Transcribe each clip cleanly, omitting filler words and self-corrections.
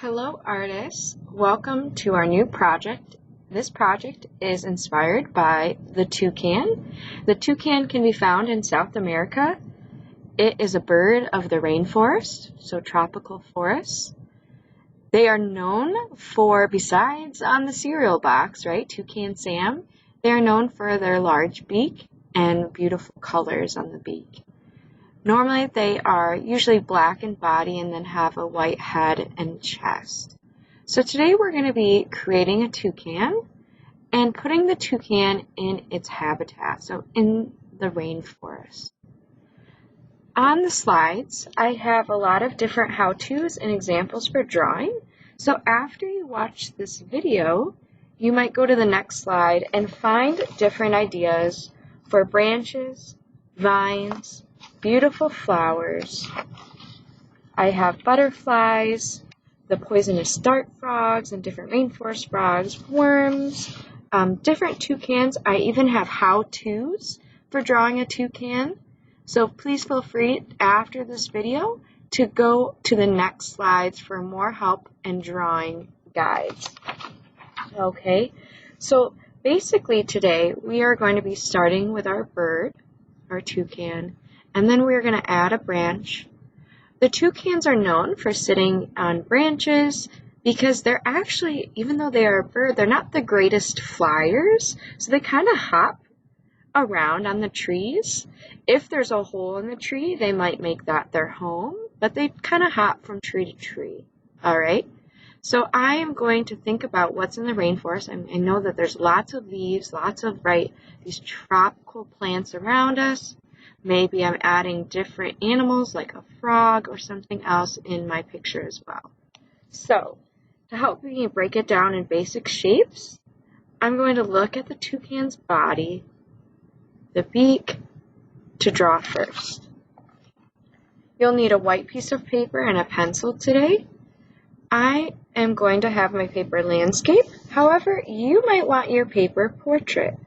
Hello artists, welcome to our new project. This project is inspired by the toucan. The toucan can be found in South America. It is a bird of the rainforest, so tropical forests. They are known for, besides on the cereal box, right, Toucan Sam, they are known for their large beak and beautiful colors on the beak. Normally they are usually black in body and then have a white head and chest. So today we're going to be creating a toucan and putting the toucan in its habitat, so in the rainforest. On the slides, I have a lot of different how-tos and examples for drawing. So after you watch this video, you might go to the next slide and find different ideas for branches, vines, beautiful flowers. I have butterflies, the poisonous dart frogs and different rainforest frogs, worms, different toucans. I even have how-tos for drawing a toucan. So please feel free after this video to go to the next slides for more help and drawing guides. Okay, so basically today we are going to be starting with our bird, our toucan, and then we're going to add a branch. The toucans are known for sitting on branches because they're actually, even though they are a bird, they're not the greatest flyers, so they kind of hop around on the trees. If there's a hole in the tree, they might make that their home, but they kind of hop from tree to tree. All right, so I am going to think about what's in the rainforest. I know that there's lots of leaves, lots of these tropical plants around us. Maybe I'm adding different animals like a frog or something else in my picture as well. So to help me break it down in basic shapes, I'm going to look at the toucan's body, the beak, to draw first. You'll need a white piece of paper and a pencil today. I am going to have my paper landscape. However, you might want your paper portrait.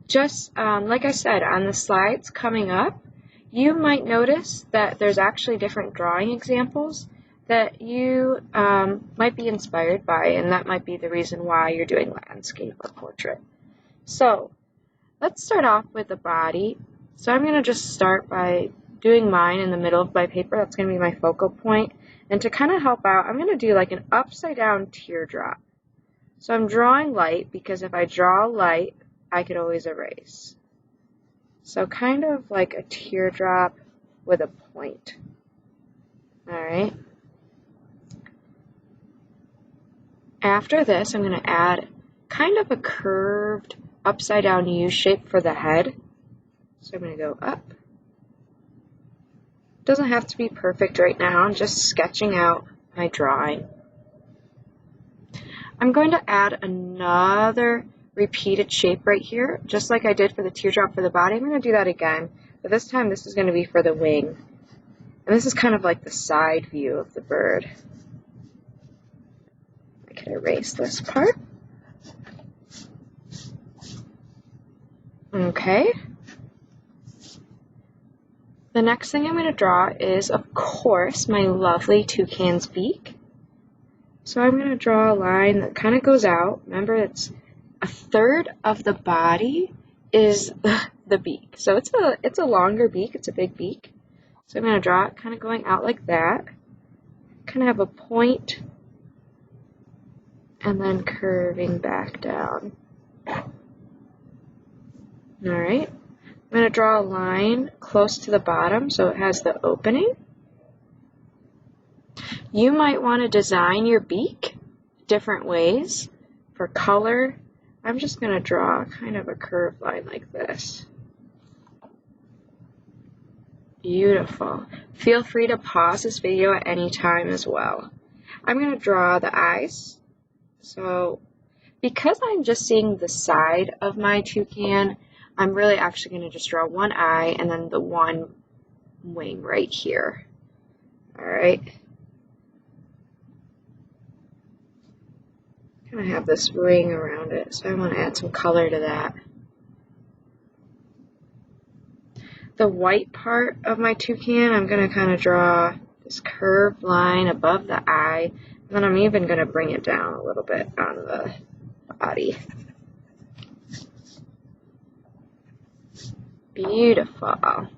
Just like I said, on the slides coming up, you might notice that there's actually different drawing examples that you might be inspired by, and that might be the reason why you're doing landscape or portrait. So let's start off with the body. So I'm going to just start by doing mine in the middle of my paper. That's going to be my focal point. And to kind of help out, I'm going to do like an upside down teardrop. So I'm drawing light because if I draw light, I could always erase. So kind of like a teardrop with a point. All right. After this, I'm going to add kind of a curved upside down U shape for the head. So I'm going to go up. Doesn't have to be perfect right now. I'm just sketching out my drawing. I'm going to add another repeated shape right here, just like I did for the teardrop for the body. I'm going to do that again, but this time this is going to be for the wing. And this is kind of like the side view of the bird. I can erase this part. Okay. The next thing I'm going to draw is, of course, my lovely toucan's beak. So I'm going to draw a line that kind of goes out. Remember, it's a third of the body is the beak. So it's a longer beak, it's a big beak. So I'm going to draw it kind of going out like that. Kind of have a point and then curving back down. All right. I'm going to draw a line close to the bottom so it has the opening. You might want to design your beak different ways for color. I'm just going to draw kind of a curved line like this. Beautiful. Feel free to pause this video at any time as well. I'm going to draw the eyes. So because I'm just seeing the side of my toucan, I'm really actually going to just draw one eye and then the one wing right here. All right. Kind of have this ring around it, so I want to add some color to that. The white part of my toucan, I'm going to kind of draw this curved line above the eye, and then I'm even going to bring it down a little bit on the body. Beautiful.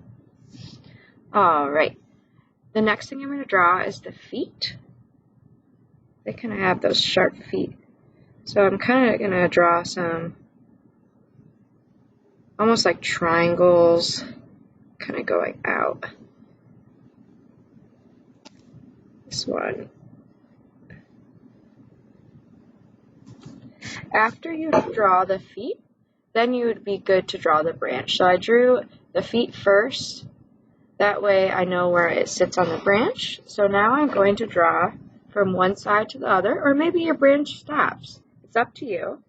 All right. The next thing I'm going to draw is the feet. They kind of have those sharp feet. So I'm kind of going to draw some almost like triangles kind of going out. This one. After you draw the feet, then you would be good to draw the branch. So I drew the feet first. That way I know where it sits on the branch. So now I'm going to draw from one side to the other, or maybe your branch stops. It's up to you.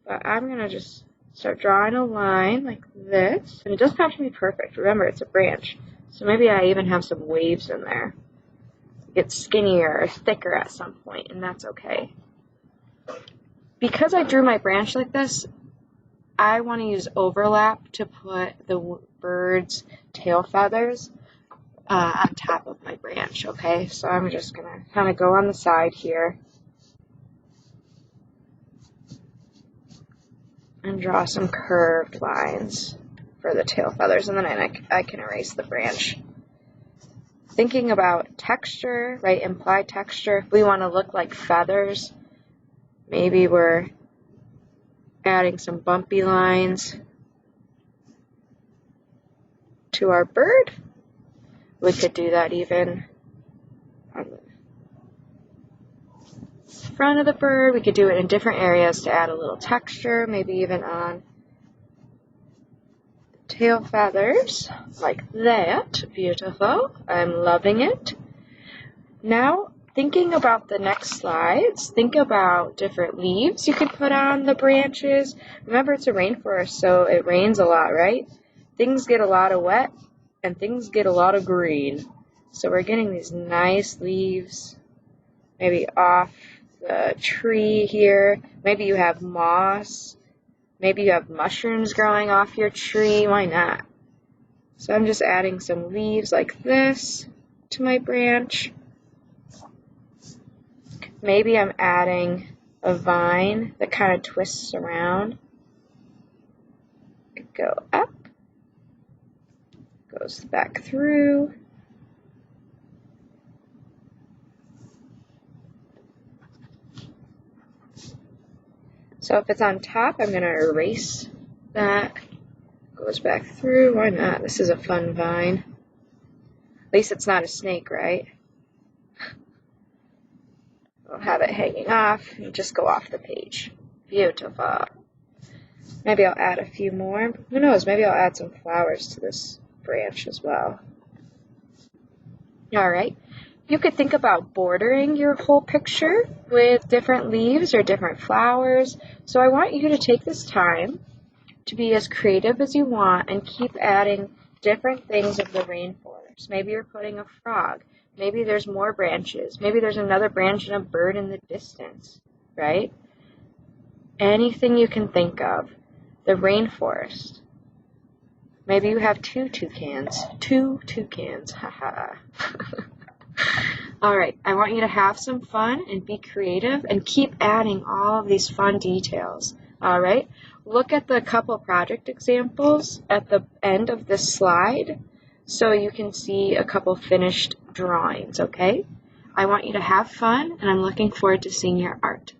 But I'm going to just start drawing a line like this. And it doesn't have to be perfect. Remember, it's a branch. So maybe I even have some waves in there. It gets skinnier or thicker at some point, and that's okay. Because I drew my branch like this, I want to use overlap to put the bird's tail feathers on top of my branch, okay? So I'm just going to kind of go on the side here and draw some curved lines for the tail feathers, and then I can erase the branch. Thinking about texture, right, implied texture, if we want to look like feathers, maybe we're adding some bumpy lines to our bird. We could do that even on the front of the bird. We could do it in different areas to add a little texture, maybe even on the tail feathers, like that. Beautiful. I'm loving it. Now, thinking about the next slides, think about different leaves you could put on the branches. Remember, it's a rainforest, so it rains a lot, right? Things get a lot of wet, and things get a lot of green. So we're getting these nice leaves, maybe off the tree here. Maybe you have moss. Maybe you have mushrooms growing off your tree. Why not? So I'm just adding some leaves like this to my branch. Maybe I'm adding a vine that kind of twists around. Go up, goes back through. So if it's on top, I'm going to erase that. Goes back through. Why not? This is a fun vine. At least it's not a snake, right? I'll have it hanging off and just go off the page. Beautiful. Maybe I'll add a few more. Who knows? Maybe I'll add some flowers to this branch as well. All right. You could think about bordering your whole picture with different leaves or different flowers. So I want you to take this time to be as creative as you want and keep adding different things of the rainforest. Maybe you're putting a frog. Maybe there's more branches. Maybe there's another branch and a bird in the distance, right? Anything you can think of. The rainforest. Maybe you have two toucans. Two toucans. Haha. All right, I want you to have some fun and be creative and keep adding all of these fun details. All right, look at the couple project examples at the end of this slide so you can see a couple finished drawings, okay? I want you to have fun, and I'm looking forward to seeing your art.